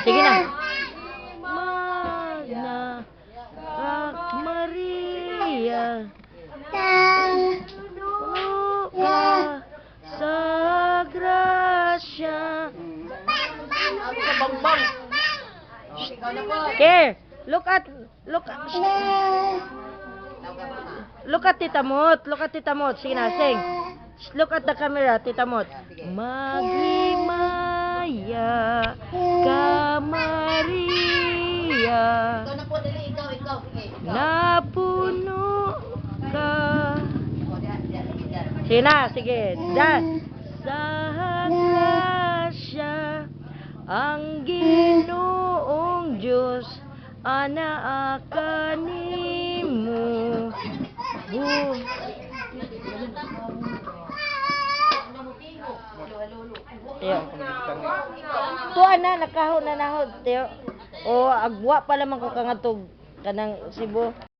Sige na. Magna Maria, puno ka sa grasya. Okay, look at Tita Mot. Look at Tita Mot. Sige na, sing. Look at the camera, Tita Mot. Maghimaya ka Maria, napuno ka. Sige na, sige. Sa grasya ang Ginoong Diyos anaaka nimo. Tiyo. Tuwa na, nakahon na nahod, tiyo. O, agwa pa lamang ko kangatog kanang Cebu.